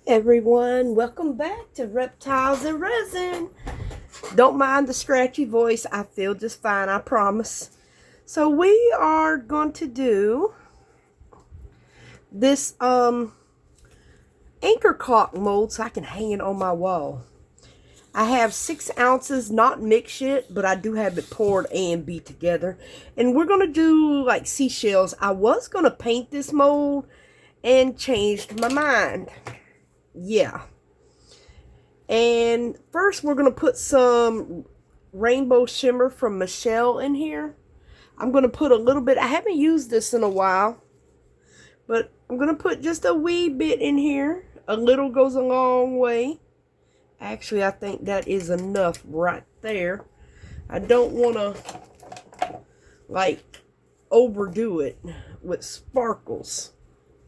Everyone, welcome back to Reptiles and Resin. Don't mind the scratchy voice. I feel just fine, I promise. So we are going to do this anchor clock mold so I can hang it on my wall. I have 6 ounces, not mixed yet, but I do have it poured and beat together. And we're going to do like seashells. I was going to paint this mold and changed my mind. Yeah. And first we're going to put some rainbow shimmer from Michelle in here. I'm going to put a little bit. I haven't used this in a while, but I'm going to put just a wee bit in here. A little goes a long way. Actually, I think that is enough right there. I don't want to like overdo it with sparkles.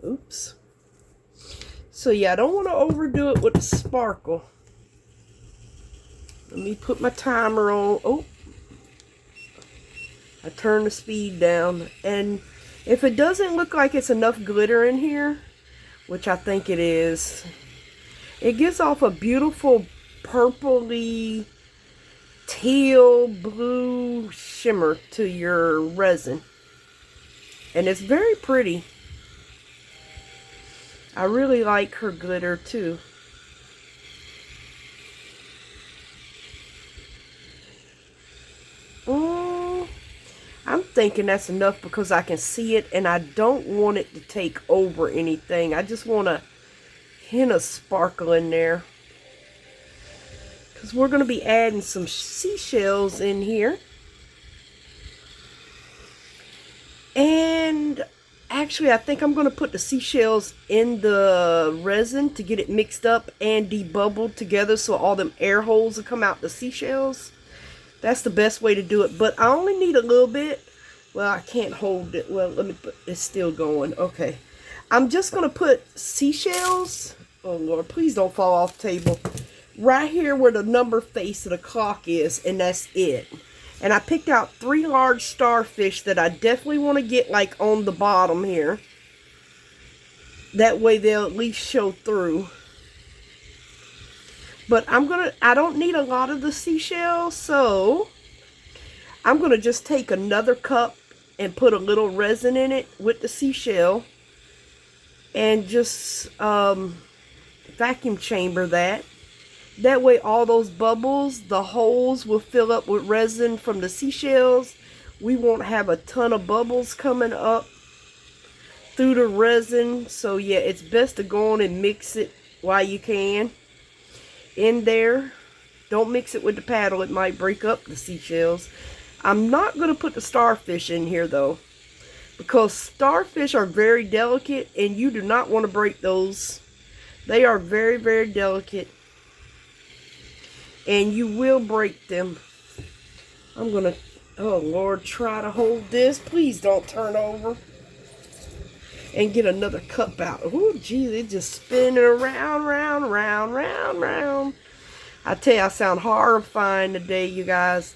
Oops. So yeah, I don't want to overdo it with the sparkle. Let me put my timer on. Oh, I turn the speed down. And if it doesn't look like it's enough glitter in here, which I think it is, it gives off a beautiful purpley, teal blue shimmer to your resin. And it's very pretty. I really like her glitter too. I'm thinking that's enough because I can see it and I don't want it to take over anything. I just want a hint of sparkle in there. Because we're going to be adding some seashells in here. And actually, I think I'm going to put the seashells in the resin to get it mixed up and debubbled together so all them air holes will come out the seashells. That's the best way to do it. But I only need a little bit. Well, I can't hold it. Well, let me put, it's still going. Okay. I'm just going to put seashells. Oh, Lord, please don't fall off the table. Right here where the number face of the clock is, and that's it. And I picked out 3 large starfish that I definitely want to get like on the bottom here. That way they'll at least show through. But I don't need a lot of the seashells, so I'm going to just take another cup and put a little resin in it with the seashell. And just vacuum chamber that. That way all those bubbles, the holes will fill up with resin from the seashells. We won't have a ton of bubbles coming up through the resin. So yeah, it's best to go on and mix it while you can in there. Don't mix it with the paddle. It might break up the seashells. I'm not going to put the starfish in here though, because starfish are very delicate and you do not want to break those. They are very, very delicate. And you will break them. I'm going to, oh Lord, try to hold this. Please don't turn over. And get another cup out. Oh, geez, it's just spinning around, round, round, round, round. I tell you, I sound horrifying today, you guys.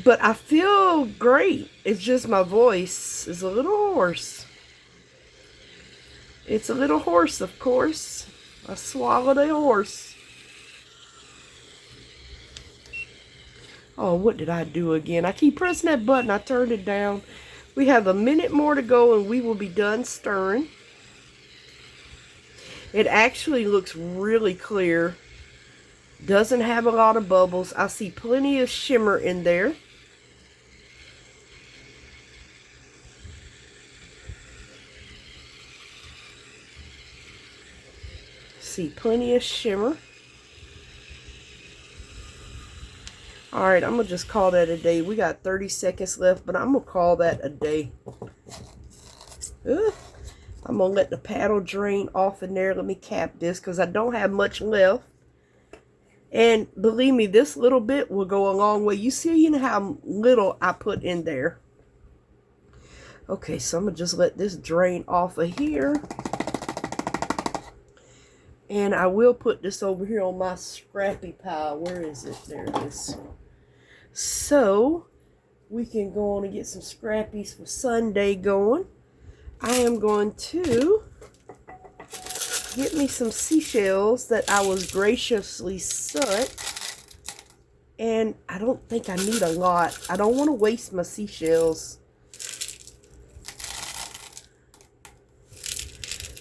But I feel great. It's just my voice is a little hoarse. It's a little hoarse, of course. I swallowed a horse. Oh, what did I do again? I keep pressing that button. I turned it down. We have a minute more to go and we will be done stirring. It actually looks really clear. Doesn't have a lot of bubbles. I see plenty of shimmer in there. See plenty of shimmer. Alright, I'm going to just call that a day. We got 30 seconds left, but I'm going to call that a day. I'm going to let the paddle drain off in there. Let me cap this because I don't have much left. And believe me, this little bit will go a long way. You see how little I put in there. Okay, so I'm going to just let this drain off of here. And I will put this over here on my scrappy pile. Where is it? There it is. So, we can go on and get some scrappies for Sunday going. I am going to get me some seashells that I was graciously sent. And I don't think I need a lot. I don't want to waste my seashells.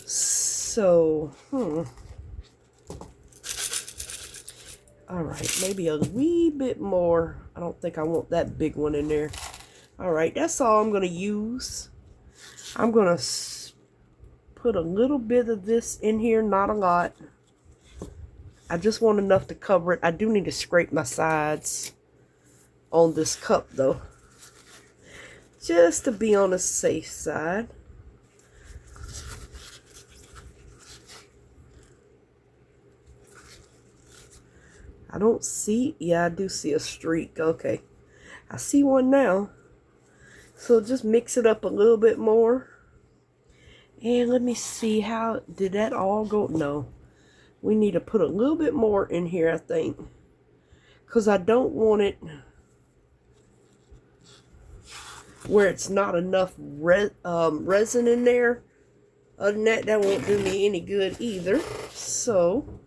So, Alright, maybe a wee bit more. I don't think I want that big one in there. Alright, that's all I'm going to use. I'm going to put a little bit of this in here, not a lot. I just want enough to cover it. I do need to scrape my sides on this cup though, just to be on the safe side. I don't see, yeah, I do see a streak. Okay, I see one now. So just mix it up a little bit more. And let me see, how did that all go? No, we need to put a little bit more in here, I think, because I don't want it where it's not enough resin in there. Other than that, that won't do me any good either. So,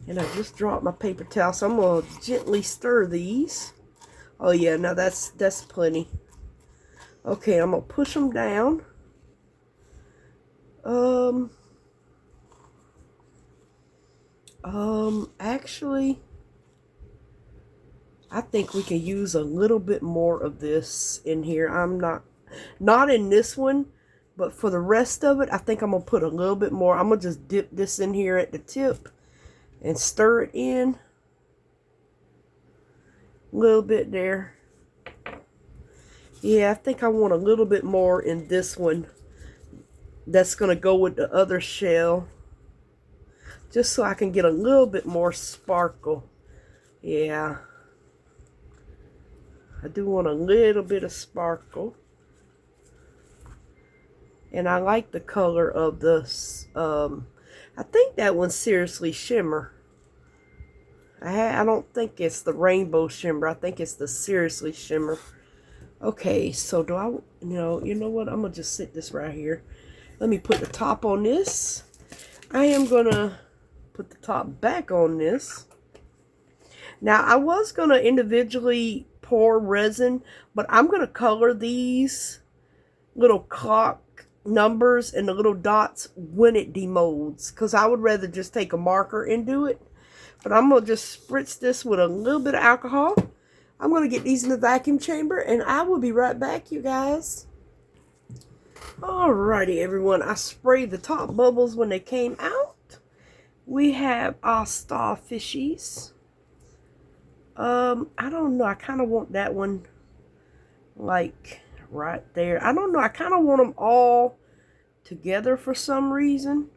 and I just dropped my paper towel, so I'm going to gently stir these. Oh yeah, now that's plenty. Okay, I'm going to push them down. Actually, I think we can use a little bit more of this in here. I'm not in this one, but for the rest of it, I think I'm going to put a little bit more. I'm going to just dip this in here at the tip and stir it in. A little bit there. Yeah, I think I want a little bit more in this one. That's going to go with the other shell. Just so I can get a little bit more sparkle. Yeah. I do want a little bit of sparkle. And I like the color of this. I think that one's Seriously Shimmer. I don't think it's the Rainbow Shimmer. I think it's the Seriously Shimmer. Okay, so do I, you know what? I'm going to just sit this right here. Let me put the top on this. I am going to put the top back on this. Now, I was going to individually pour resin, but I'm going to color these little clock numbers and the little dots when it demolds, because I would rather just take a marker and do it. But I'm going to just spritz this with a little bit of alcohol. I'm going to get these in the vacuum chamber, and I will be right back, you guys. Alrighty, everyone. I sprayed the top bubbles when they came out. We have our starfishies. I don't know. I kind of want that one like right there. I don't know. I kind of want them all together for some reason.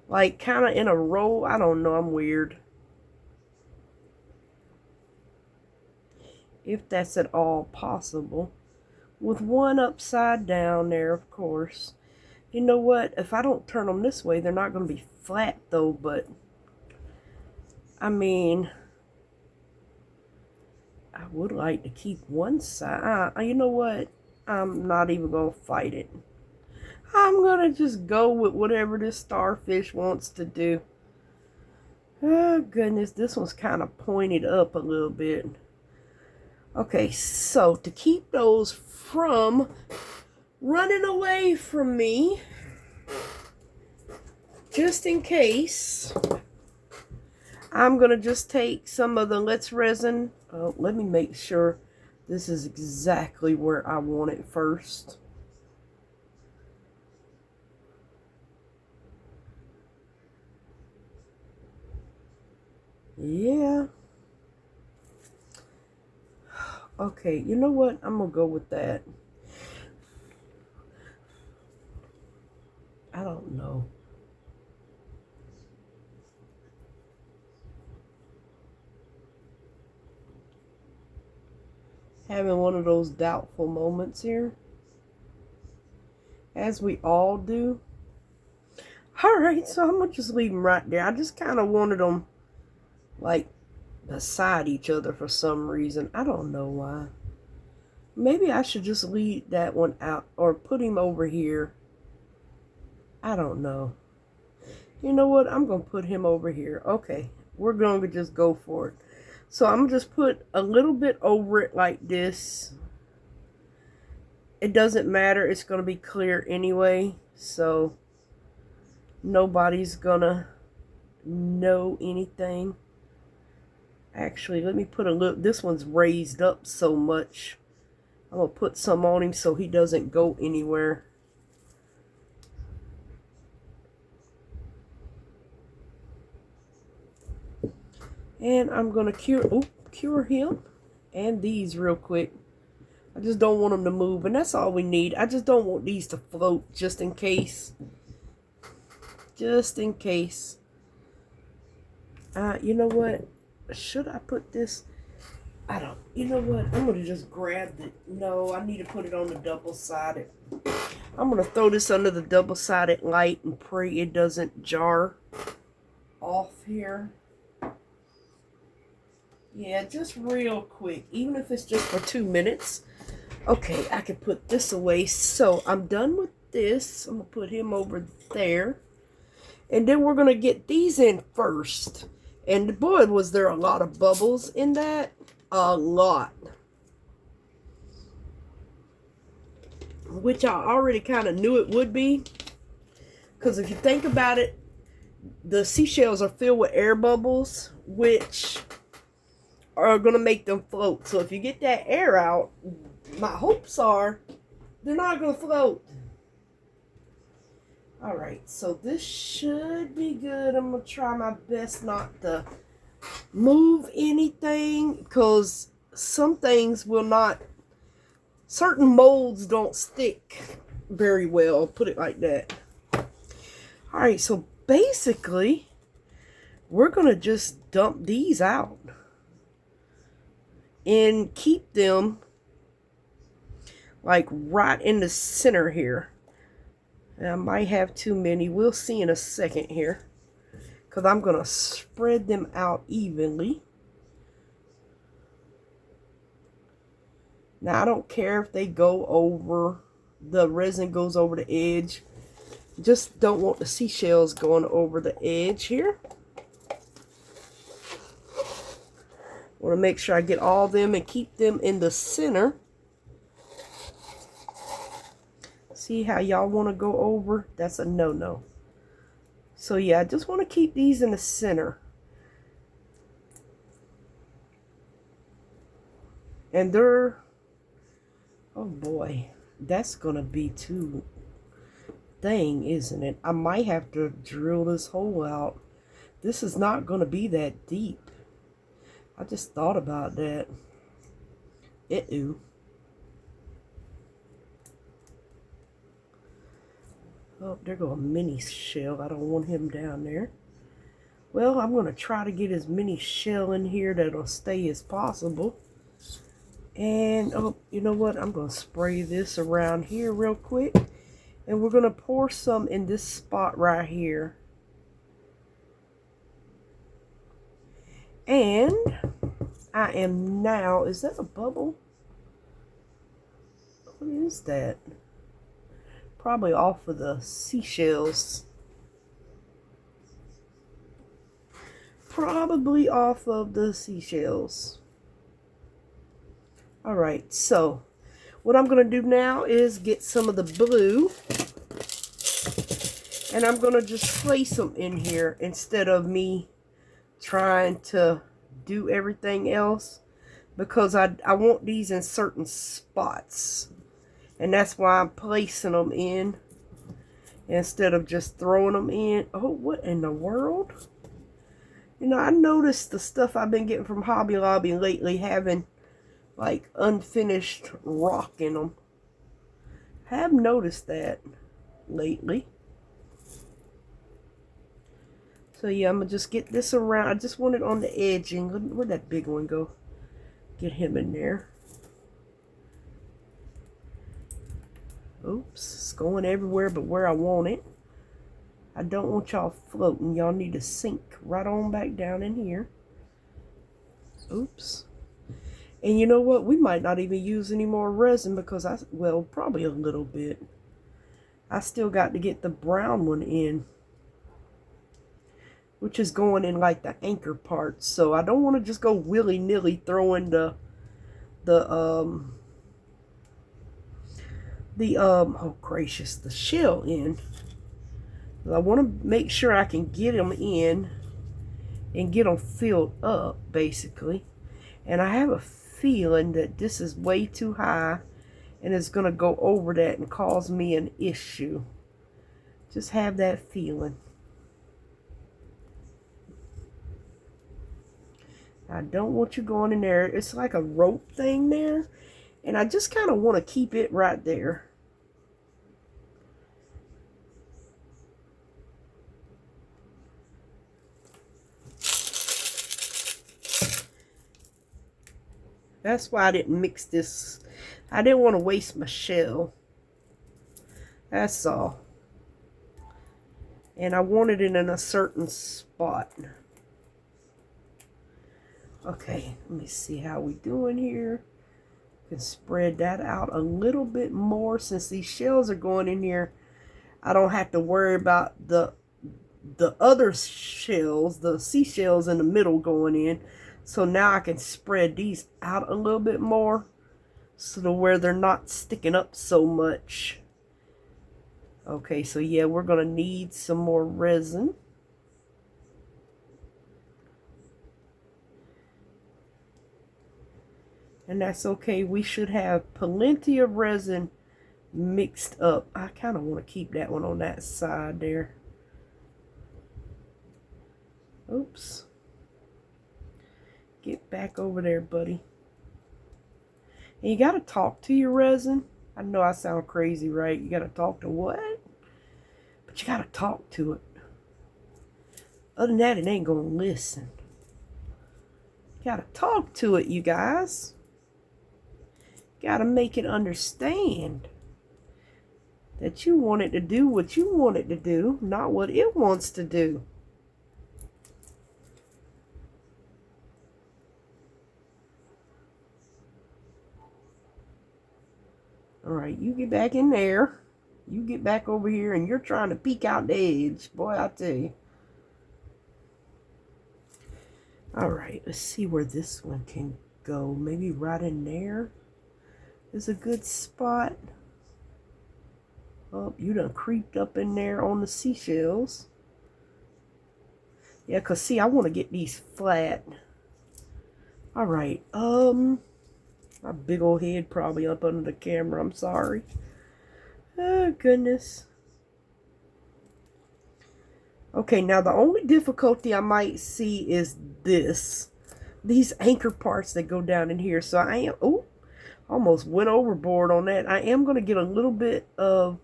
Like kind of in a row. I don't know. I'm weird. If that's at all possible. With one upside down there, of course. You know what? If I don't turn them this way, they're not going to be flat though, but I mean, I would like to keep one side. You know what? I'm not even going to fight it. I'm going to just go with whatever this starfish wants to do. Oh, goodness. This one's kind of pointed up a little bit. Okay, so to keep those from running away from me, just in case, I'm going to just take some of the Let's Resin. Let me make sure this is exactly where I want it first. Yeah. Okay, you know what? I'm going to go with that. I don't know. Having one of those doubtful moments here. As we all do. Alright, so I'm going to just leave them right there. I just kind of wanted them like beside each other for some reason. I don't know why. Maybe I should just leave that one out or put him over here. I don't know. You know what? I'm going to put him over here. Okay. We're going to just go for it. So I'm going to just put a little bit over it like this. It doesn't matter. It's going to be clear anyway. So nobody's going to know anything. Actually, let me put a little. This one's raised up so much. I'm going to put some on him so he doesn't go anywhere. And I'm going to cure him and these real quick. I just don't want them to move, and that's all we need. I just don't want these to float just in case. Just in case. You know what? Should I put this? I don't. You know what? I'm going to just grab it. No, I need to put it on the double-sided. I'm going to throw this under the double-sided light and pray it doesn't jar off here. Yeah, just real quick. Even if it's just for 2 minutes. Okay, I can put this away. So, I'm done with this. I'm going to put him over there. And then we're going to get these in first. And boy, was there a lot of bubbles in that. A lot. Which I already kind of knew it would be. Because if you think about it, the seashells are filled with air bubbles, which are going to make them float. So if you get that air out, my hopes are they're not going to float. Alright, so this should be good. I'm going to try my best not to move anything, because some things will not, certain molds don't stick very well, put it like that. Alright, so basically, we're going to just dump these out and keep them like right in the center here. And I might have too many. We'll see in a second here, because I'm going to spread them out evenly. Now, I don't care if they go over, the resin goes over the edge. Just don't want the seashells going over the edge here. Want to make sure I get all of them and keep them in the center. See how y'all want to go over? That's a no-no. So yeah, I just want to keep these in the center. And they're, oh boy, that's going to be too dang, isn't it? I might have to drill this hole out. This is not going to be that deep. I just thought about that. Uh-oh. Oh, there goes a mini shell. I don't want him down there. Well, I'm going to try to get as many shell in here that'll stay as possible. And, oh, you know what? I'm going to spray this around here real quick. And we're going to pour some in this spot right here. And I am now, is that a bubble? What is that? Probably off of the seashells. Probably off of the seashells. Alright, so what I'm going to do now is get some of the blue. And I'm going to just place them in here instead of me trying to do everything else. Because I want these in certain spots. And that's why I'm placing them in instead of just throwing them in. Oh, what in the world? You know, I noticed the stuff I've been getting from Hobby Lobby lately having like unfinished rock in them. I have noticed that lately. So yeah, I'm going to just get this around. I just want it on the edging. Where'd that big one go? Get him in there. Oops, it's going everywhere but where I want it. I don't want y'all floating. Y'all need to sink right on back down in here. Oops. And you know what? We might not even use any more resin because well, probably a little bit. I still got to get the brown one in, which is going in like the anchor part. So I don't want to just go willy-nilly throwing the oh gracious, the shell in. I want to make sure I can get them in and get them filled up, basically. And I have a feeling that this is way too high and it's going to go over that and cause me an issue. Just have that feeling. I don't want you going in there. It's like a rope thing there. And I just kind of want to keep it right there. That's why I didn't mix this. I didn't want to waste my shell. That's all. And I wanted it in a certain spot. Okay, let me see how we doing here. Can spread that out a little bit more. Since these shells are going in here, I don't have to worry about the other shells, the seashells in the middle going in. So now I can spread these out a little bit more so to where they're not sticking up so much. Okay, so yeah, we're going to need some more resin. And that's okay. We should have plenty of resin mixed up. I kind of want to keep that one on that side there. Oops. Get back over there, buddy. And you got to talk to your resin. I know I sound crazy, right? You got to talk to what? But you got to talk to it. Other than that, it ain't going to listen. You got to talk to it, you guys. Got to make it understand that you want it to do what you want it to do, not what it wants to do. All right, you get back in there. You get back over here, and you're trying to peek out the edge. Boy, I tell you. All right, let's see where this one can go. Maybe right in there is a good spot. Oh, you done creeped up in there on the seashells. Yeah, because see, I want to get these flat. All right, my big old head probably up under the camera. I'm sorry. Oh, goodness. Okay, now the only difficulty I might see is these anchor parts that go down in here. So I am, oh, almost went overboard on that. I am going to get a little bit of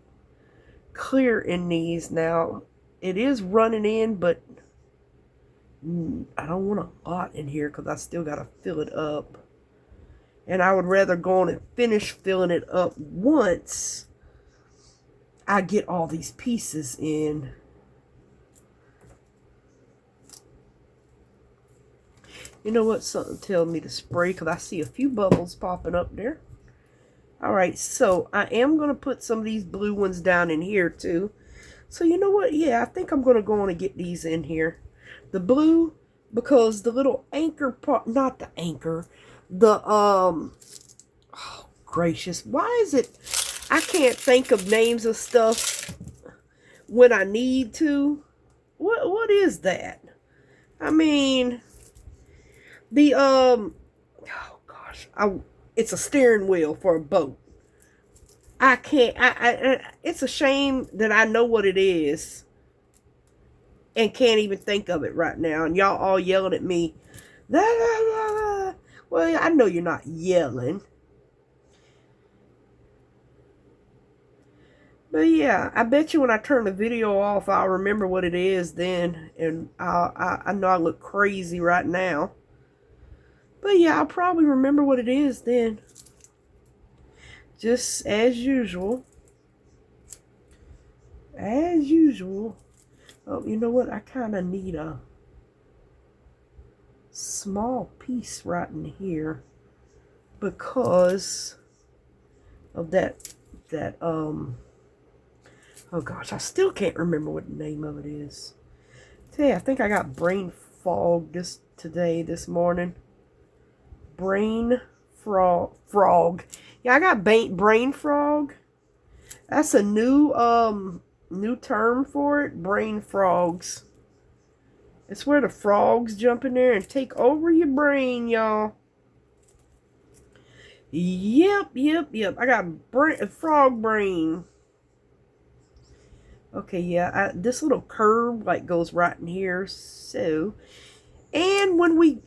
clear in these now. It is running in, but I don't want a lot in here because I still got to fill it up. And I would rather go on and finish filling it up once I get all these pieces in. You know what? Something tells me to spray because I see a few bubbles popping up there. All right, so I am going to put some of these blue ones down in here too. So you know what? Yeah, I think I'm going to go on and get these in here. The blue, because the little anchor part, not the anchor, the, oh, gracious. Why is it I can't think of names of stuff when I need to? What is that? I mean, the, oh gosh, it's a steering wheel for a boat. I can't, it's a shame that I know what it is and can't even think of it right now. And y'all all yelling at me. Well, I know you're not yelling. But yeah, I bet you when I turn the video off, I'll remember what it is then. And I know I look crazy right now. But yeah, I'll probably remember what it is then. Just as usual. As usual. Oh, you know what? I kind of need a small piece right in here. because of that oh gosh, I still can't remember what the name of it is. Hey, I think I got brain fog this morning. Brain frog. Yeah, I got brain frog. That's a new term for it. Brain frogs. It's where the frogs jump in there and take over your brain, y'all. Yep. I got frog brain. Okay, yeah, this little curve like goes right in here. So, and when we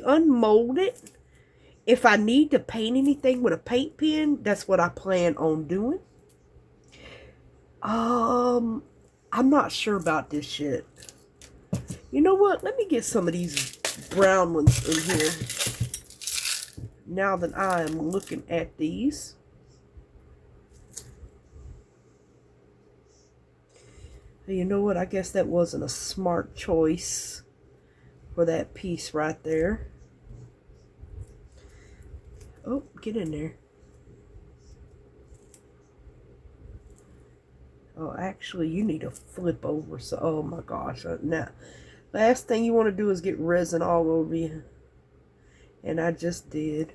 unmold it, if I need to paint anything with a paint pen, that's what I plan on doing. I'm not sure about this yet. You know what? Let me get some of these brown ones in here. Now that I am looking at these. You know what? I guess that wasn't a smart choice for that piece right there. Oh, get in there. Oh, actually, you need to flip over. So, oh my gosh. Now, last thing you want to do is get resin all over you. And I just did.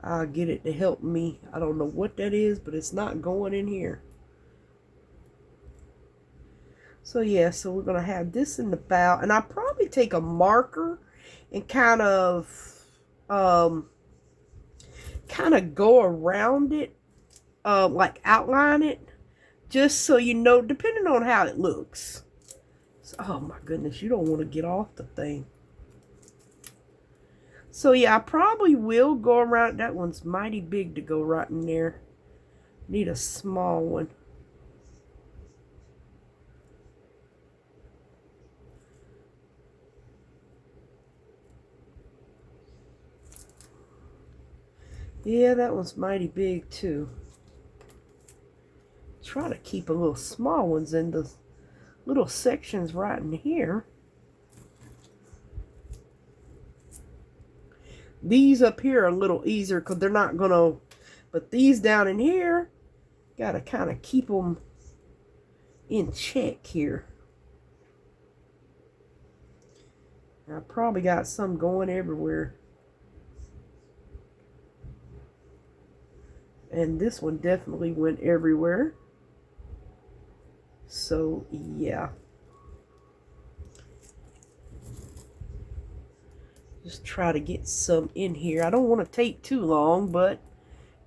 I'll get it to help me. I don't know what that is, but it's not going in here. So yeah, so we're going to have this in the bow. And I'll probably take a marker and kind of go around it. Like outline it. Just so you know, depending on how it looks. So, oh my goodness, you don't want to get off the thing. So yeah, I probably will go around. That one's mighty big to go right in there. Need a small one. Yeah, that one's mighty big too. Try to keep a little small ones in the little sections right in here. These up here are a little easier because they're not gonna, but these down in here, gotta kind of keep them in check here. I probably got some going everywhere. And this one definitely went everywhere. So, yeah. Just try to get some in here. I don't want to take too long, but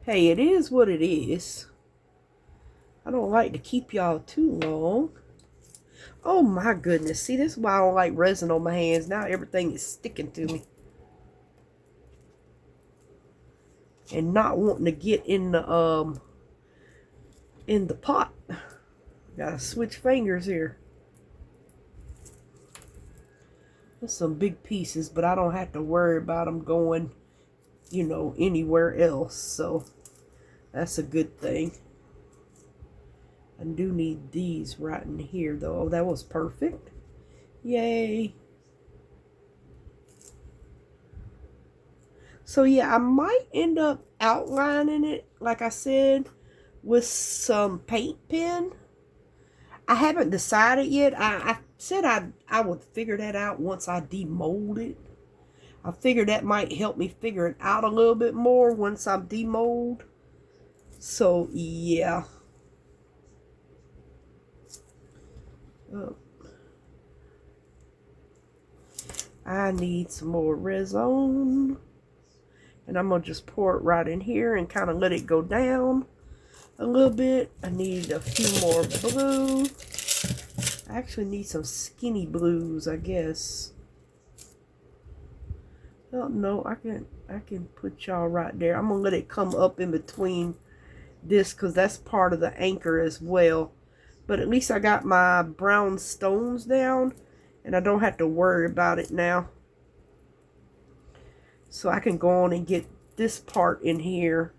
hey, it is what it is. I don't like to keep y'all too long. Oh my goodness. See, this is why I don't like resin on my hands. Now everything is sticking to me. And not wanting to get in the pot. Gotta switch fingers here. There's some big pieces, but I don't have to worry about them going, you know, anywhere else. So that's a good thing. I do need these right in here, though. Oh, that was perfect. Yay. So yeah, I might end up outlining it, like I said, with some paint pen. I haven't decided yet. I said I would figure that out once I demold it. I figured that might help me figure it out a little bit more once I demold. So yeah. Oh. I need some more resin. And I'm going to just pour it right in here and kind of let it go down a little bit. I need a few more blue. I actually need some skinny blues, I guess. Oh, no, I can put y'all right there. I'm going to let it come up in between this because that's part of the anchor as well. But at least I got my brown stones down and I don't have to worry about it now. So I can go on and get this part in here.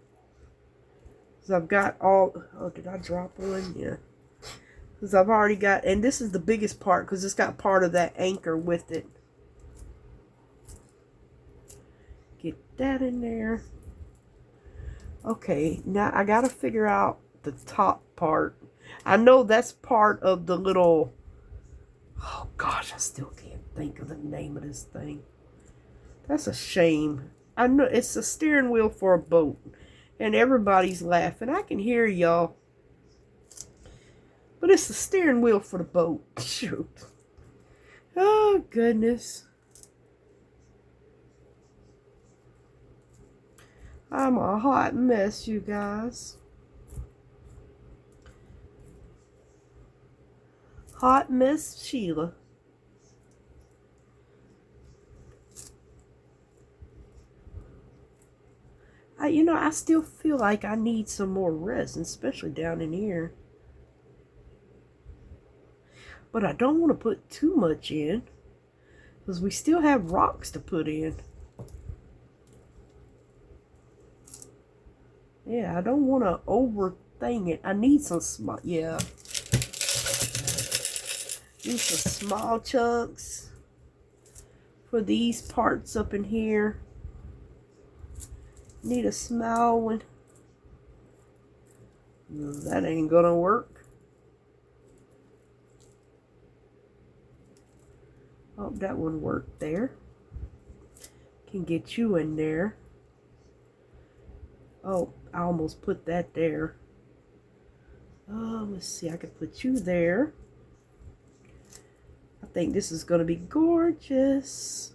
Because I've got all... Oh, did I drop one? Yeah. Because I've already got... And this is the biggest part because it's got part of that anchor with it. that in there. Okay, now I gotta figure out the top part. I know that's part of the little, oh gosh, I still can't think of the name of this thing. That's a shame. I know it's a steering wheel for a boat, and everybody's laughing. I can hear y'all. But it's the steering wheel for the boat. Shoot. Oh, goodness. I'm a hot mess, you guys. Hot mess Sheila. I still feel like I need some more resin, especially down in here. But I don't want to put too much in, because we still have rocks to put in. Yeah, I don't want to overthink it. I need some small, yeah. Need some small chunks for these parts up in here. Need a small one. That ain't gonna work. Oh, that one worked there. Can get you in there. Oh, I almost put that there. Oh, let's see. I could put you there. I think this is gonna be gorgeous.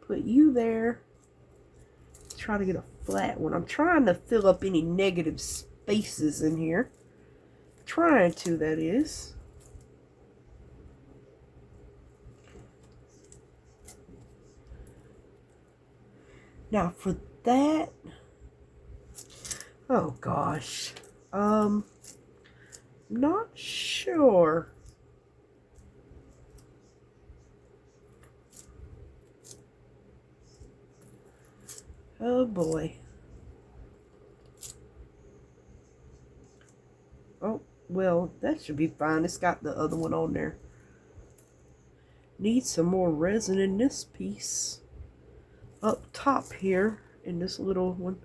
Put you there. Try to get a flat one. I'm trying to fill up any negative spaces in here. Trying to, that is. Now for that, oh gosh, not sure. Oh boy. Oh, well, that should be fine. It's got the other one on there. Need some more resin in this piece. Up top here in this little one.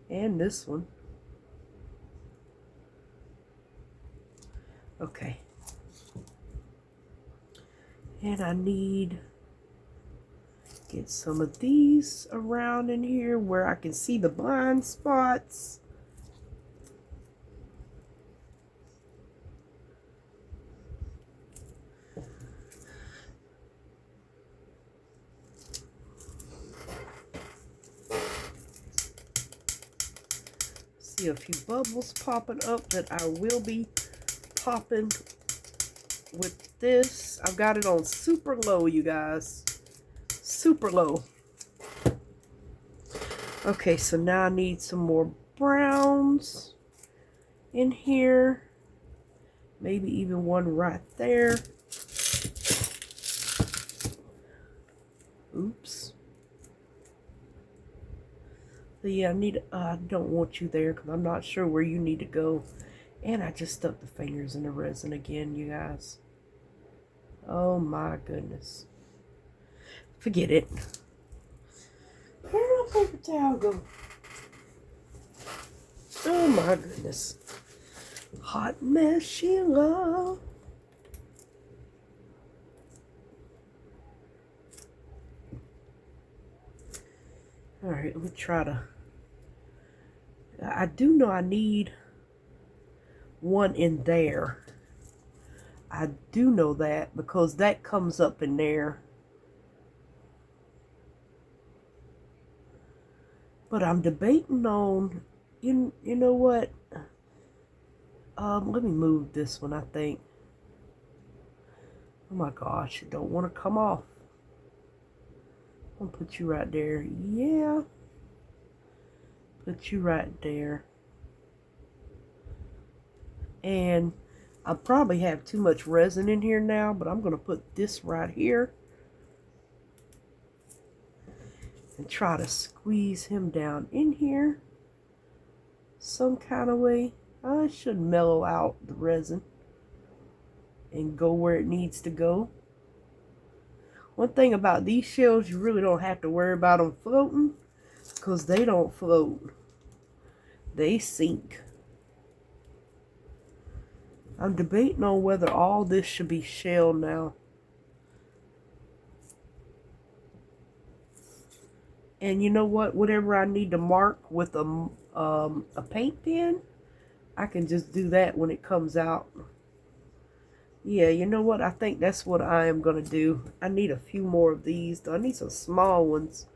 And this one. Okay. And I need get some of these around in here where I can see the blind spots. See a few bubbles popping up that I will be popping with this. I've got it on super low, you guys. Super low. Okay, so now I need some more browns in here. Maybe even one right there. Oops. So yeah, I don't want you there because I'm not sure where you need to go. And I just stuck the fingers in the resin again, you guys. Oh my goodness. Forget it. Where did my paper towel go? Oh my goodness. Hot mess Sheila. Alright, let me try to. I do know I need one in there. I do know that because that comes up in there. But I'm debating on, you know what? Let me move this one, I think. Oh my gosh, it don't want to come off. I'm gonna put you right there. Yeah. Put you right there. And I probably have too much resin in here now, but I'm gonna put this right here. And try to squeeze him down in here some kind of way. I should mellow out the resin and go where it needs to go. One thing about these shells, you really don't have to worry about them floating, because they don't float. They sink. I'm debating on whether all this should be shelled now. And you know what? Whatever I need to mark with a paint pen, I can just do that when it comes out. Yeah, you know what? I think that's what I am going to do. I need a few more of these. I need some small ones.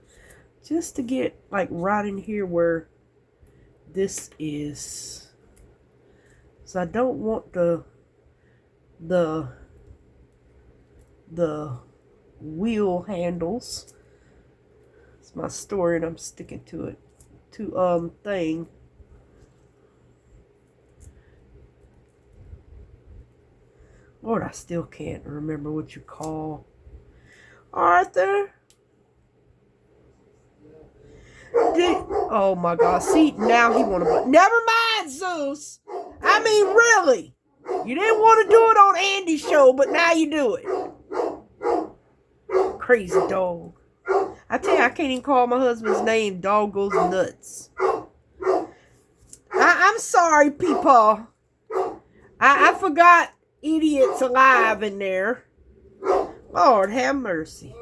Just to get like right in here where this is. So I don't want the wheel handles. It's my story and I'm sticking to it. Thing. Lord, I still can't remember what you call Arthur. Oh my God! See, now he want to. Never mind, Zeus. I mean, really, you didn't want to do it on Andy's show, but now you do it. Crazy dog. I tell you, I can't even call my husband's name. Dog goes nuts. I'm sorry, people. I forgot idiots alive in there. Lord have mercy.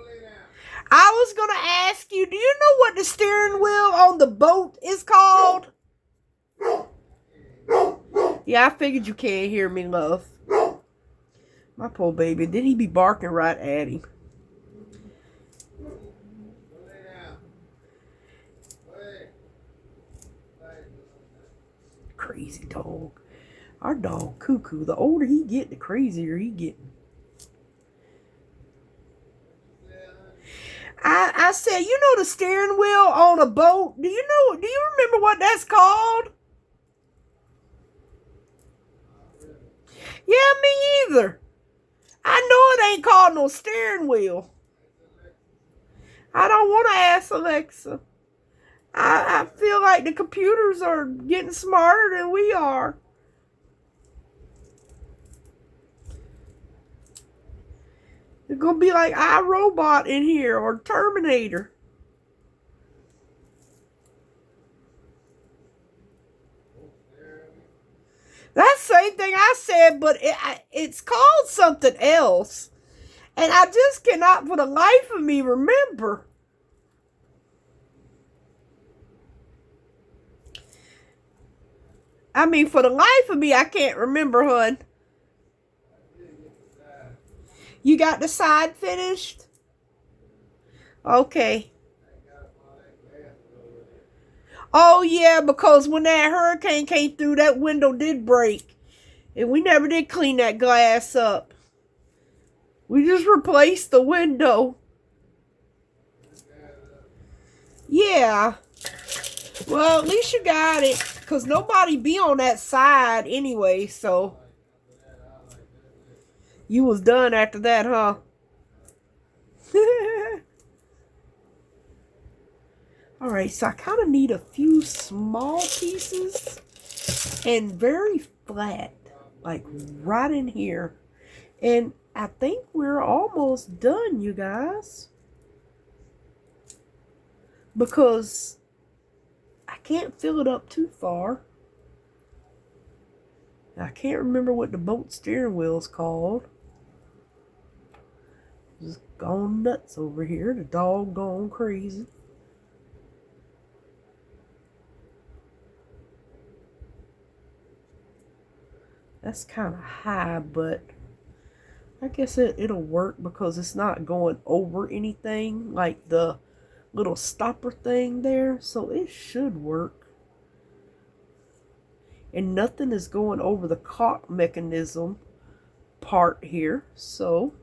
I was going to ask you, do you know what the steering wheel on the boat is called? Yeah, I figured you can't hear me, love. My poor baby. Did he be barking right at him? Crazy dog. Our dog, Cuckoo, the older he get, the crazier he get. I said, you know the steering wheel on a boat? Do you remember what that's called? Yeah, me either. I know it ain't called no steering wheel. I don't want to ask Alexa. I feel like the computers are getting smarter than we are. It's going to be like iRobot in here or Terminator. That's the same thing I said, but it's called something else. And I just cannot for the life of me remember. I mean, for the life of me, I can't remember, hun. You got the side finished? Okay. Oh, yeah, because when that hurricane came through, that window did break. And we never did clean that glass up. We just replaced the window. Yeah. Well, at least you got it. Because nobody be on that side anyway, so. You was done after that, huh? Alright, so I kind of need a few small pieces. And very flat. Like right in here. And I think we're almost done, you guys. Because I can't fill it up too far. I can't remember what the boat steering wheel is called. Just gone nuts over here. The dog gone crazy. That's kind of high, but I guess it'll work because it's not going over anything like the little stopper thing there. So it should work. And nothing is going over the cock mechanism part here. So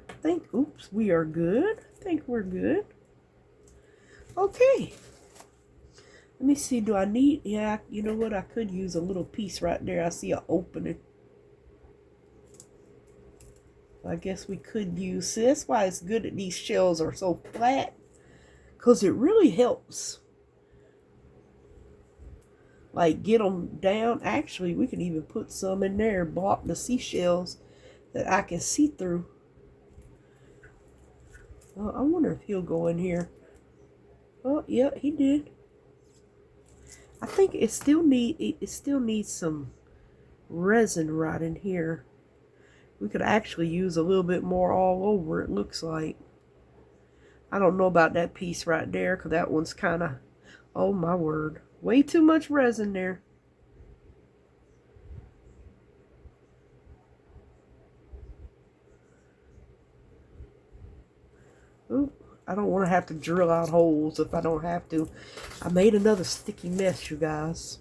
I think, oops, we are good. I think we're good. Okay. Let me see, do I need, yeah, you know what, I could use a little piece right there. I see an opening. I guess we could use, see, that's why it's good that these shells are so flat. Because it really helps. Like, get them down. Actually, we can even put some in there, block the seashells. that I can see through. I wonder if he'll go in here. Oh, yeah, he did. I think it still needs some resin right in here. We could actually use a little bit more all over, it looks like. I don't know about that piece right there, because that one's kind of, oh my word, way too much resin there. Ooh, I don't want to have to drill out holes if I don't have to. I made another sticky mess, you guys.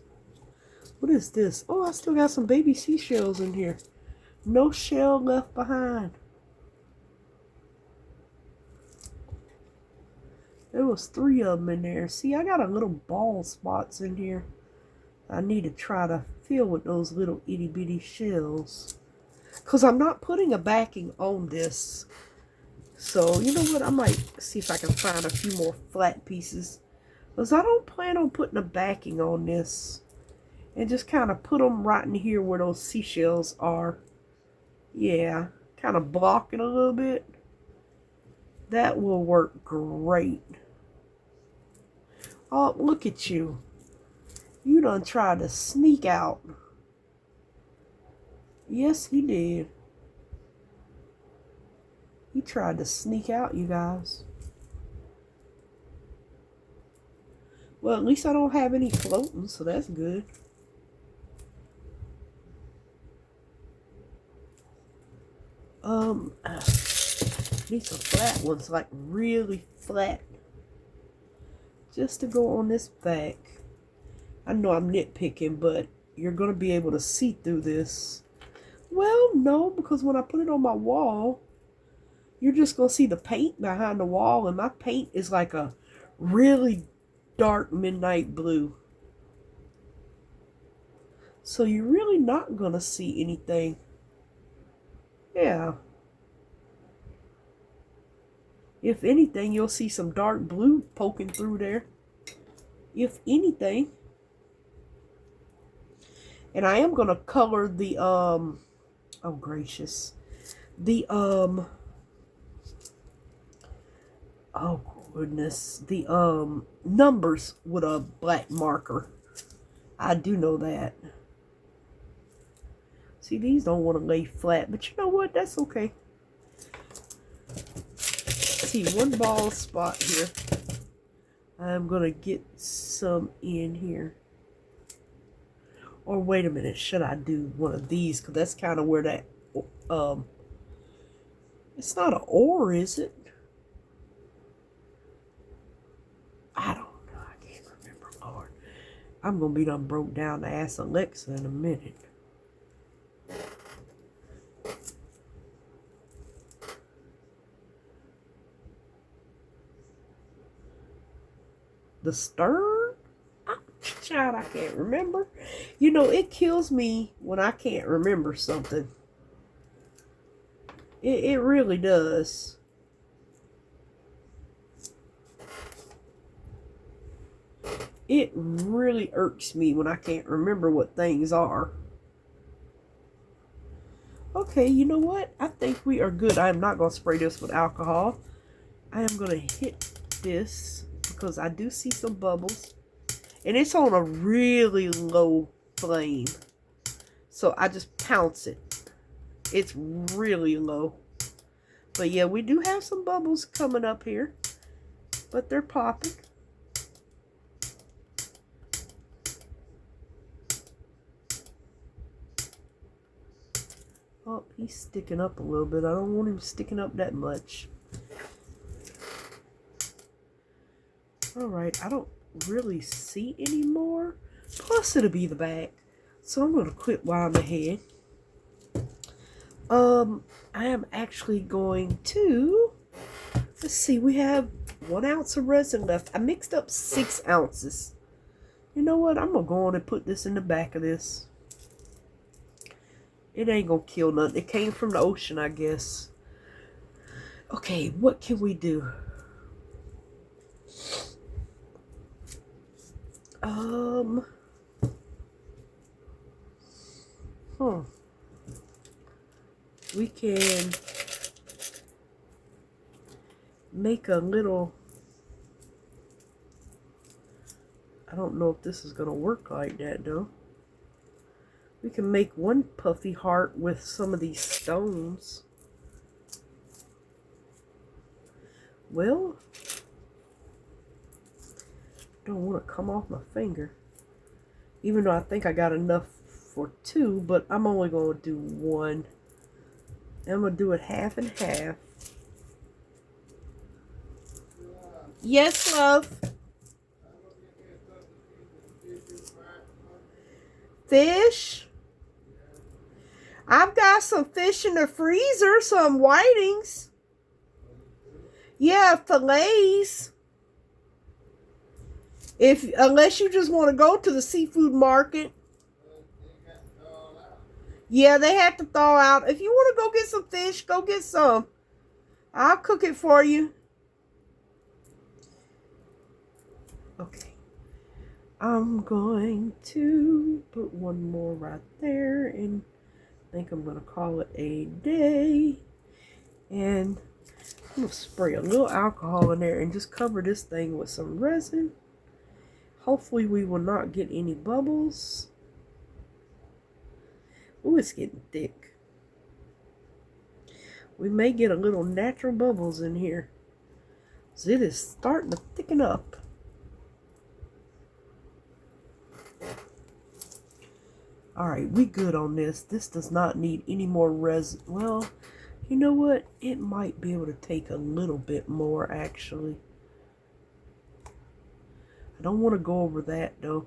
What is this? Oh, I still got some baby seashells in here. No shell left behind. There was 3 of them in there. See, I got a little ball spots in here. I need to try to fill with those little itty bitty shells. Because I'm not putting a backing on this. So, you know what? I might see if I can find a few more flat pieces. Because I don't plan on putting a backing on this. And just kind of put them right in here where those seashells are. Yeah, kind of block it a little bit. That will work great. Oh, look at you. You done tried to sneak out. Yes, he did. He tried to sneak out, you guys. Well, at least I don't have any floating, so that's good. Need some flat ones, like really flat. Just to go on this back. I know I'm nitpicking, but you're going to be able to see through this. Well, no, because when I put it on my wall, you're just going to see the paint behind the wall, and my paint is like a really dark midnight blue. So you're really not going to see anything. Yeah. If anything, you'll see some dark blue poking through there. If anything. And I am going to color the, oh gracious. The, oh goodness. The, numbers with a black marker. I do know that. See, these don't want to lay flat, but you know what? That's okay. See, one ball spot here. I'm going to get some in here. Or wait a minute, should I do one of these? Because that's kind of where that, it's not an ore, is it? I don't know. I can't remember, Lord. I'm going to be done broke down to ask Alexa in a minute. The stern? Child, I can't remember. You know, it kills me when I can't remember something. It really does. It really irks me when I can't remember what things are. Okay, you know what? I think we are good. I am not going to spray this with alcohol. I am going to hit this because I do see some bubbles. And it's on a really low flame. So I just pounce it. It's really low. But yeah, we do have some bubbles coming up here. But they're popping. Oh, he's sticking up a little bit. I don't want him sticking up that much. Alright, I don't really see anymore. Plus it'll be the back. So I'm going to quit while I'm ahead. I am actually going to, let's see, we have 1 ounce of resin left. I mixed up 6 ounces. You know what? I'm going to go on and put this in the back of this. It ain't going to kill nothing. It came from the ocean, I guess. Okay, what can we do? we can make a little, I don't know if this is going to work like that though. We can make one puffy heart with some of these stones. Well, don't want to come off my finger. Even though I think I got enough for two, but I'm only going to do one. And I'm going to do it half and half. Yes, love. Fish? I've got some fish in the freezer, some whitings. Yeah, fillets. Unless you just want to go to the seafood market. Yeah, they have to thaw out. If you want to go get some fish, go get some. I'll cook it for you. Okay. I'm going to put one more right there, and I think I'm going to call it a day. And I'm going to spray a little alcohol in there and just cover this thing with some resin. Hopefully we will not get any bubbles. Ooh, it's getting thick. We may get a little natural bubbles in here. So it is starting to thicken up. Alright, we good on this. This does not need any more resin. Well, you know what? It might be able to take a little bit more, actually. I don't want to go over that, though.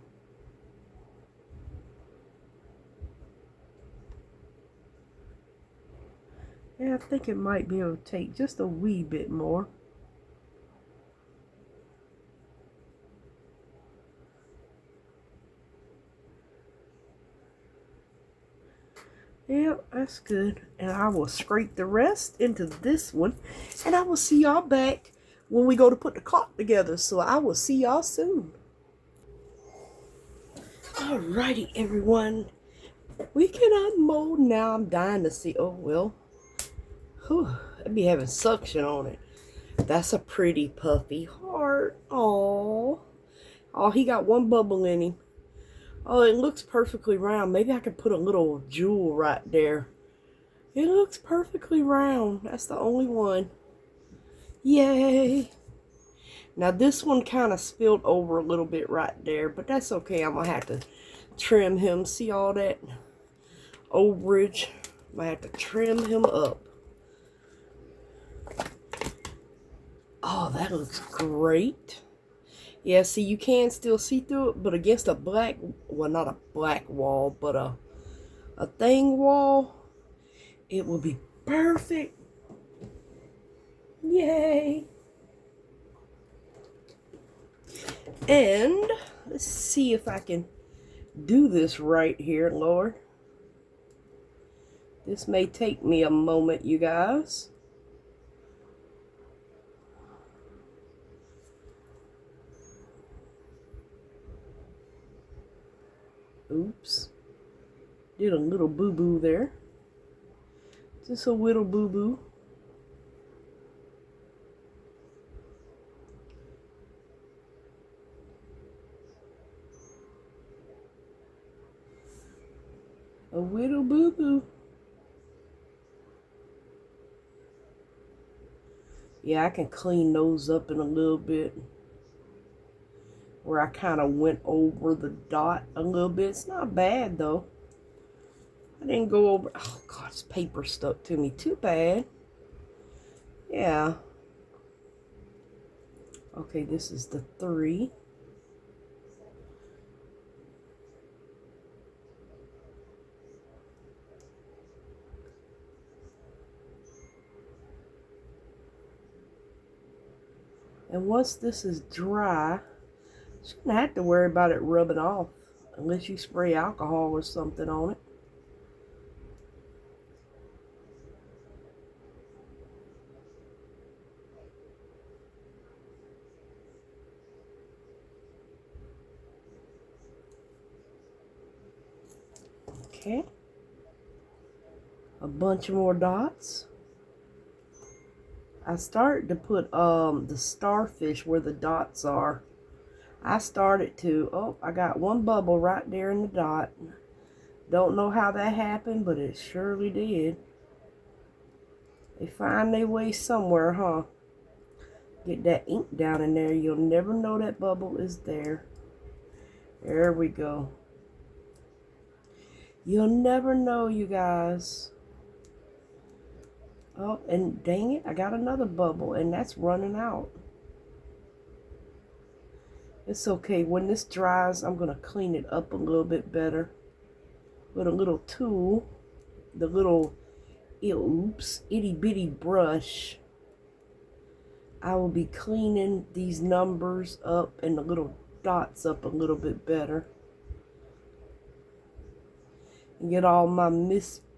Yeah, I think it might be able to take just a wee bit more. Yeah, that's good. And I will scrape the rest into this one. And I will see y'all back when we go to put the clock together. So I will see y'all soon. Alrighty, everyone. We can unmold now. I'm dying to see. Oh, well. Whew, I'd be having suction on it. That's a pretty puffy heart. Oh, he got one bubble in him. Oh, it looks perfectly round. Maybe I could put a little jewel right there. It looks perfectly round. That's the only one. Yay. Now this one kind of spilled over a little bit right there, but that's okay. I'm going to have to trim him. See all that overage? I'm going to have to trim him up. Oh, that looks great. Yeah, see, you can still see through it, but against a black, well, not a black wall, but a thing wall, it will be perfect. Yay. And let's see if I can do this right here, Lord. This may take me a moment, you guys. Oops. Did a little boo-boo there. Just a little boo-boo. A little boo-boo. Yeah, I can clean those up in a little bit. Where I kind of went over the dot a little bit. It's not bad, though. I didn't go over... Oh, God, this paper stuck to me. Too bad. Yeah. Okay, this is the 3. And once this is dry, you shouldn't have to worry about it rubbing off unless you spray alcohol or something on it. Okay. a bunch more dots. I started to put the starfish where the dots are. I started to, oh, I got one bubble right there in the dot. Don't know how that happened, but it surely did. They find their way somewhere, huh? Get that ink down in there. You'll never know that bubble is there. There we go. You'll never know, you guys. Oh, and dang it, I got another bubble, and that's running out. It's okay. When this dries, I'm going to clean it up a little bit better with a little tool. The little, oops, itty bitty brush. I will be cleaning these numbers up and the little dots up a little bit better. And get all my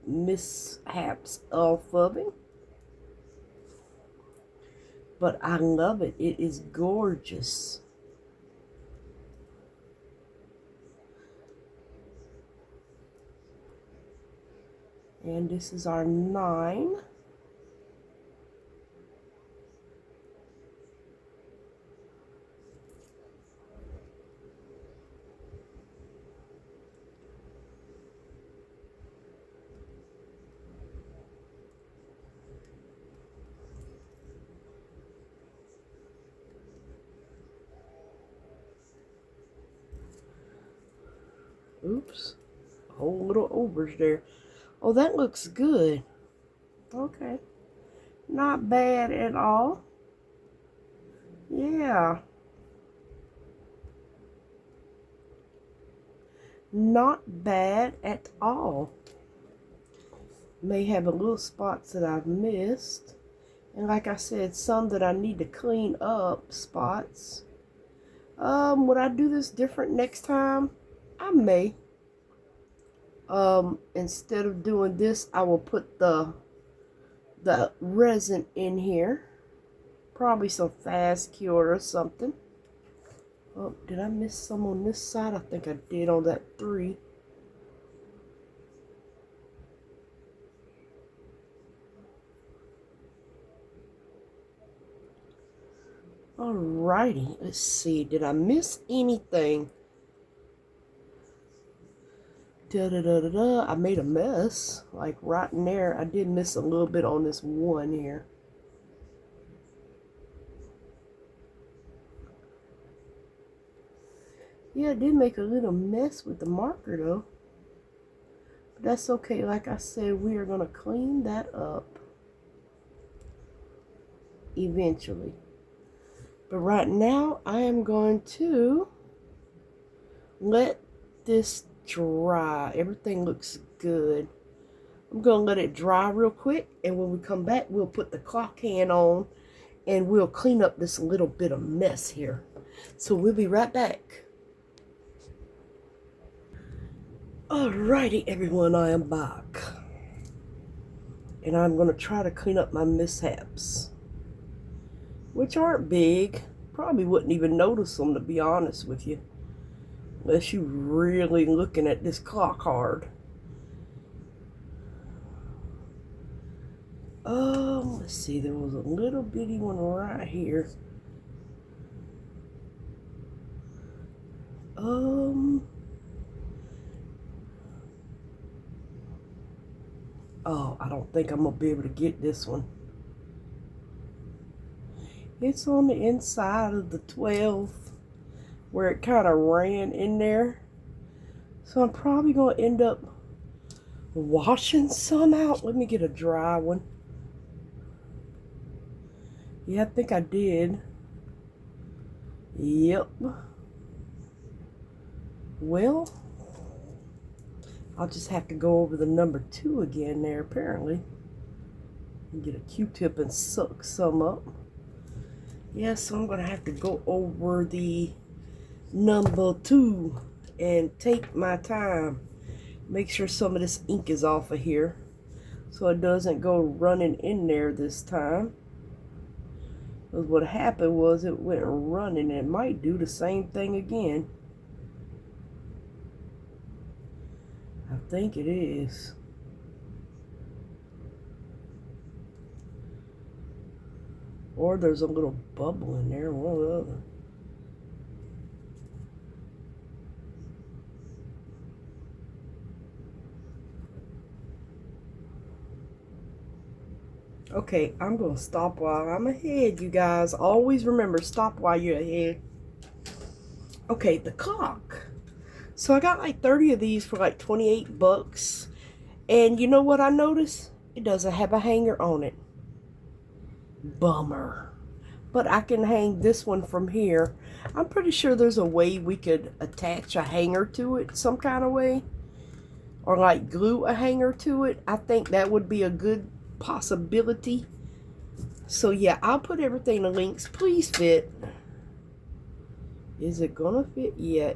mishaps off of it. But I love it. It is gorgeous. And this is our 9. Oops. A whole little overs there. Oh, that looks good. Okay. Not bad at all. Yeah. Not bad at all. May have a little spots that I've missed. And like I said, some that I need to clean up spots. Would I do this different next time? I may. Instead of doing this, I will put the resin in here. Probably some fast cure or something. Oh, did I miss some on this side? I think I did on that 3. Alrighty, let's see. Did I miss anything? I made a mess, like right in there. I did miss a little bit on this one here. Yeah, I did make a little mess with the marker though. But that's okay. Like I said, we are going to clean that up eventually. But right now, I am going to let this dry. Everything looks good. I'm going to let it dry real quick, and when we come back, we'll put the clock hand on and we'll clean up this little bit of mess here. So we'll be right back. Alrighty, everyone, I am back. And I'm going to try to clean up my mishaps, which aren't big. Probably wouldn't even notice them, to be honest with you, unless you're really looking at this clock hard. Let's see, there was a little bitty one right here. Oh, I don't think I'm gonna be able to get this one. It's on the inside of the 12 where it kind of ran in there. So I'm probably gonna end up washing some out. Let me get a dry one. Yeah, I think I did. Yep. Well, I'll just have to go over the number 2 again there, apparently. And get a Q-tip and suck some up. Yeah, so I'm going to have to go over the number 2 and take my time. Make sure some of this ink is off of here so it doesn't go running in there this time. Because what happened was it went running, and it might do the same thing again. I think it is. Or there's a little bubble in there, one or the other. Okay, I'm going to stop while I'm ahead, you guys. Always remember, stop while you're ahead. Okay, the clock. So I got like 30 of these for like 28 bucks. And you know what I noticed? It doesn't have a hanger on it. Bummer. But I can hang this one from here. I'm pretty sure there's a way we could attach a hanger to it some kind of way. Or like glue a hanger to it. I think that would be a good possibility. So yeah, I'll put everything in the links. Please fit. Is it gonna fit? Yeah,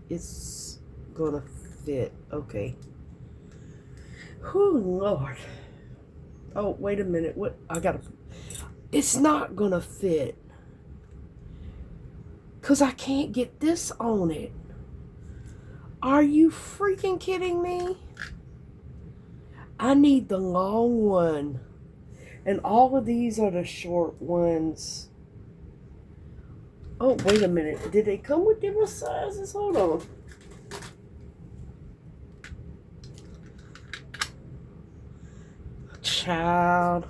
it's gonna fit. Okay. Oh Lord. Oh, wait a minute. What? I gotta. It's not gonna fit. Cause I can't get this on it. Are you freaking kidding me? I need the long one. And all of these are the short ones. Oh, wait a minute. Did they come with different sizes? Hold on. Child.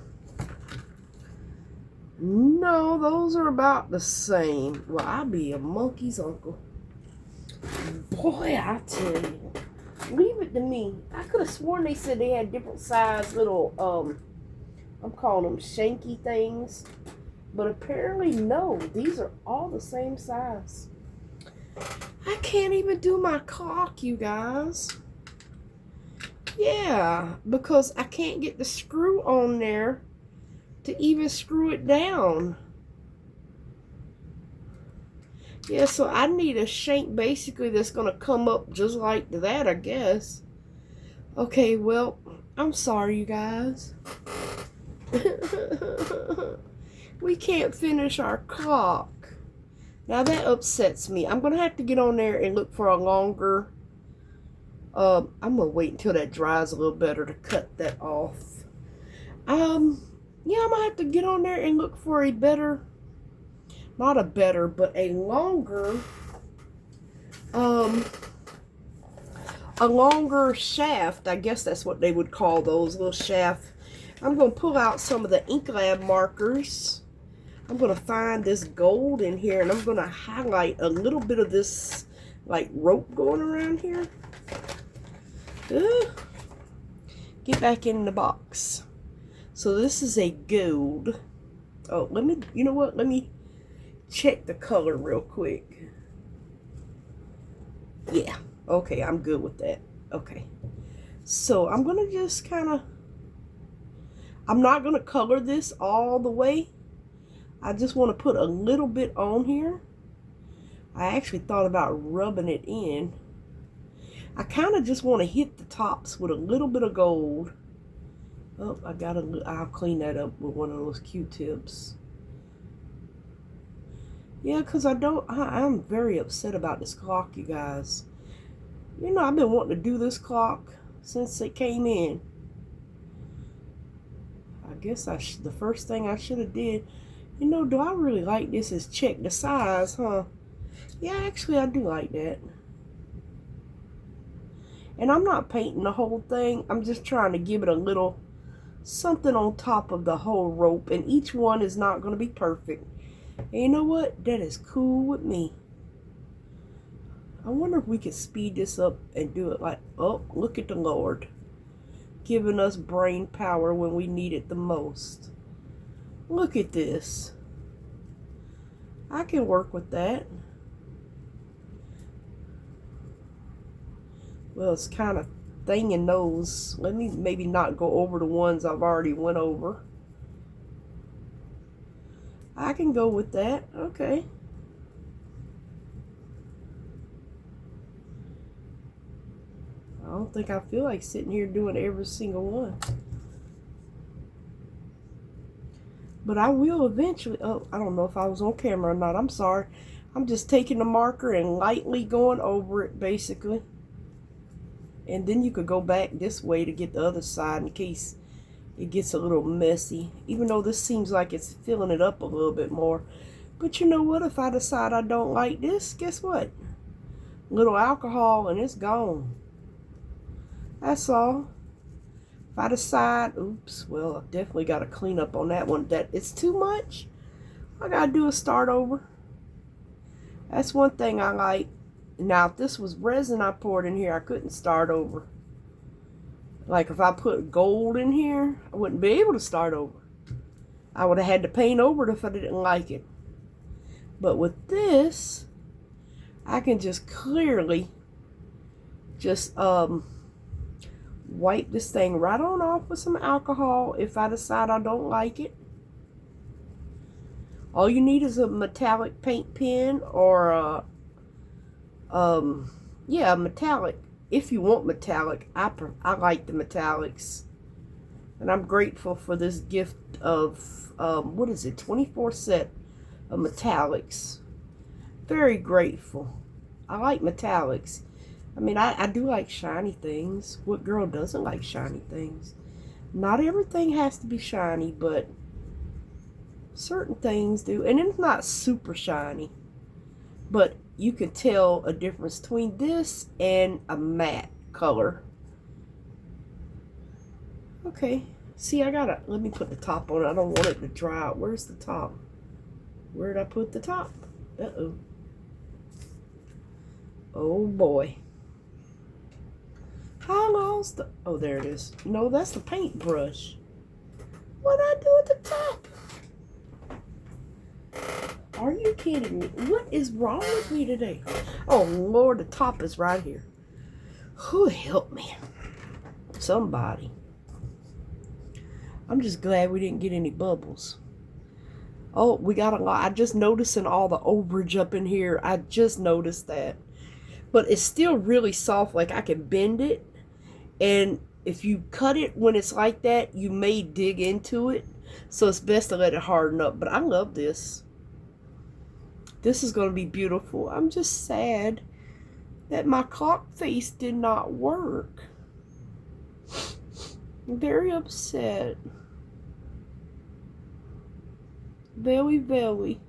No, those are about the same. Well, I'll be a monkey's uncle. Boy, I tell you. Leave it to me. I could have sworn they said they had different size little, I'm calling them shanky things. But apparently, no. These are all the same size. I can't even do my clock, you guys. Yeah, because I can't get the screw on there to even screw it down. Yeah, so I need a shank basically that's going to come up just like that, I guess. Okay, well, I'm sorry, you guys. We can't finish our clock. Now that upsets me. I'm going to have to get on there and look for a longer... I'm going to wait until that dries a little better to cut that off. Yeah, I'm going to have to get on there and look for a better... Not a better, but a longer... a longer shaft. I guess that's what they would call those, little shaft. I'm going to pull out some of the Ink Lab markers. I'm going to find this gold in here, and I'm going to highlight a little bit of this, like, rope going around here. Get back in the box. So this is a gold. Oh, let me, you know what? Let me check the color real quick. Yeah. Okay, I'm good with that. Okay. So I'm going to just kind of... I'm not going to color this all the way. I just want to put a little bit on here. I actually thought about rubbing it in. I kind of just want to hit the tops with a little bit of gold. Oh, I'll clean that up with one of those Q-tips. Yeah, because I'm very upset about this clock, you guys. You know, I've been wanting to do this clock since it came in. I guess the first thing I should have did, you know, do I really like this is check the size, huh? Yeah, actually I do like that. And I'm not painting the whole thing. I'm just trying to give it a little something on top of the whole rope. And each one is not going to be perfect. And you know what? That is cool with me. I wonder if we could speed this up and do it like, oh, look at the Lord. Giving us brain power when we need it the most. Look at this. I can work with that. Well, it's kind of thinging those. Let me maybe not go over the ones I've already went over. I can go with that. Okay. I don't think I feel like sitting here doing every single one. But I will eventually. Oh, I don't know if I was on camera or not. I'm sorry. I'm just taking the marker and lightly going over it, basically. And then you could go back this way to get the other side in case it gets a little messy. Even though this seems like it's filling it up a little bit more. But you know what? If I decide I don't like this, guess what? Little alcohol and it's gone. That's all. If I decide, oops, well, I definitely got to clean up on that one. That it's too much. All I got to do is start over. That's one thing I like. Now, if this was resin I poured in here, I couldn't start over. Like if I put gold in here, I wouldn't be able to start over. I would have had to paint over it if I didn't like it. But with this, I can just clearly just wipe this thing right on off with some alcohol if I decide I don't like it. All you need is a metallic paint pen or yeah, metallic. If you want metallic, I like the metallics. And I'm grateful for this gift of, what is it, 24 set of metallics. Very grateful. I like metallics. I mean, I do like shiny things. What girl doesn't like shiny things? Not everything has to be shiny, but certain things do. And it's not super shiny. But you can tell a difference between this and a matte color. Okay. See, let me put the top on it. I don't want it to dry out. Where's the top? Where did I put the top? Uh-oh. Oh, boy. How long's the... Oh, there it is. No, that's the paintbrush. What did I do at the top? Are you kidding me? What is wrong with me today? Oh, Lord, the top is right here. Who help me? Somebody. I'm just glad we didn't get any bubbles. Oh, we got a lot. I just noticing all the overage up in here. I just noticed that. But it's still really soft. Like I can bend it. And if you cut it when it's like that, you may dig into it. So it's best to let it harden up. But I love this. This is going to be beautiful. I'm just sad that my clock face did not work. I'm very upset. Very, very.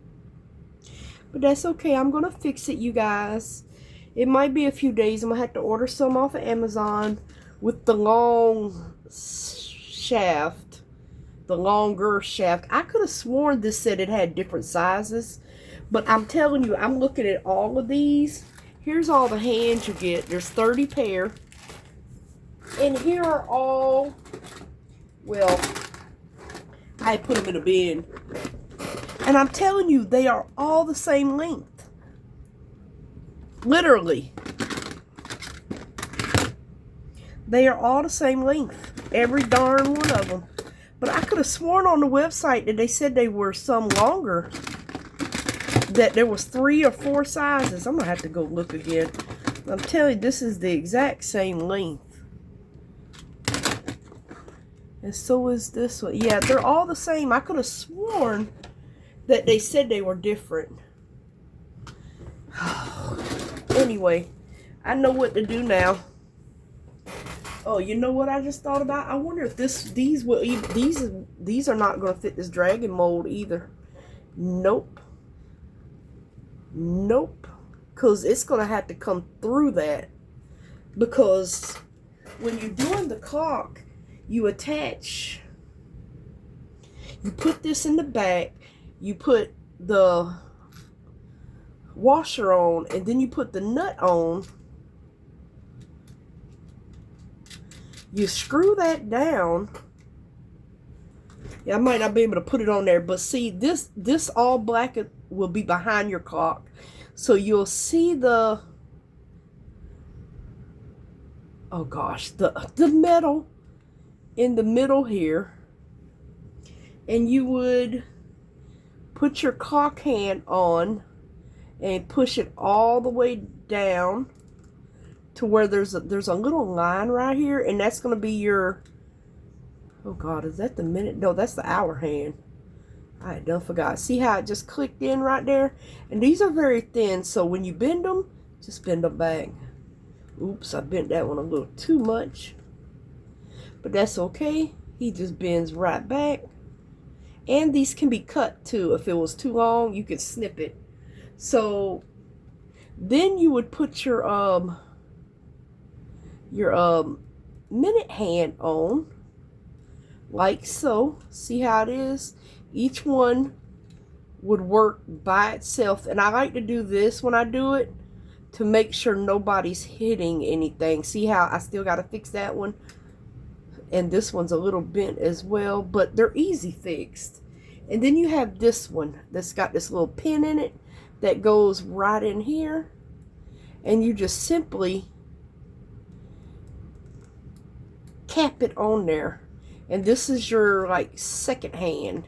But that's okay. I'm going to fix it, you guys. It might be a few days. I'm going to have to order some off of Amazon with the long shaft. The longer shaft. I could have sworn this said it had different sizes. But I'm telling you, I'm looking at all of these. Here's all the hands you get. There's 30 pair. And here are all, well, I put them in a bin. And I'm telling you, they are all the same length. Literally. They are all the same length. Every darn one of them. But I could have sworn on the website that they said they were some longer. That there was 3 or 4 sizes. I'm going to have to go look again. I'm telling you, this is the exact same length. And so is this one. Yeah, they're all the same. I could have sworn that they said they were different. Anyway, I know what to do now. Oh, you know what I just thought about? I wonder if these are not going to fit this dragon mold either. Nope. Nope. Because it's going to have to come through that. Because when you're doing the clock, you attach. You put this in the back. You put the washer on. And then you put the nut on. You screw that down. Yeah, I might not be able to put it on there. But see, this all black will be behind your clock. So you'll see the, oh gosh, the metal in the middle here. And you would put your clock hand on and push it all the way down to where there's a little line right here. And that's going to be your, oh God, is that the minute? No, that's the hour hand. I done forgot. See how it just clicked in right there? And these are very thin, so when you bend them, just bend them back. Oops, I bent that one a little too much. But that's okay. he just bends right back. And these can be cut too. If it was too long, you could snip it. So then you would put your minute hand on, like so. See how it is? Each one would work by itself, and I like to do this when I do it to make sure nobody's hitting anything. See how I still got to fix that one, and this one's a little bent as well, but they're easy fixed. And then you have this one that's got this little pin in it that goes right in here, and you just simply cap it on there. And this is your like second hand.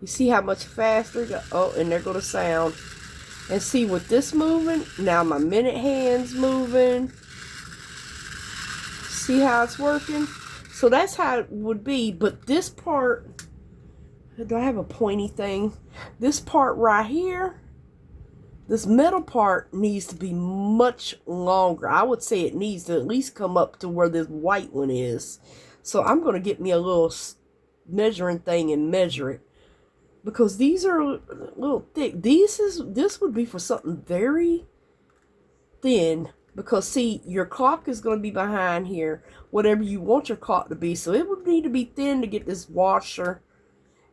You see how much faster it goes? Oh, and there go the sound. And see, with this moving, now my minute hand's moving. See how it's working? So that's how it would be. But this part, do I have a pointy thing? This part right here, this metal part needs to be much longer. I would say it needs to at least come up to where this white one is. So I'm going to get me a little measuring thing and measure it, because these are a little thick. This would be for something very thin, because see, your clock is going to be behind here, whatever you want your clock to be. So it would need to be thin to get this washer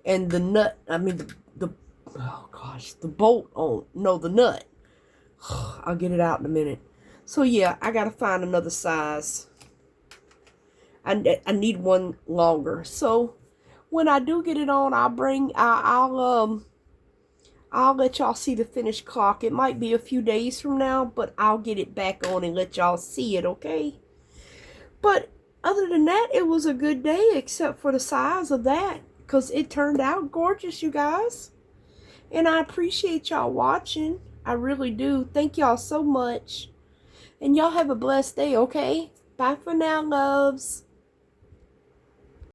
and the nut. I mean the oh gosh, the bolt on. No, the nut. I'll get it out in a minute. So yeah, I gotta find another size. I need one longer. So when I do get it on, I'll let y'all see the finished clock. It might be a few days from now, but I'll get it back on and let y'all see it, okay? But other than that, it was a good day, except for the size of that, because it turned out gorgeous, you guys. And I appreciate y'all watching. I really do. Thank y'all so much. And y'all have a blessed day, okay? Bye for now, loves.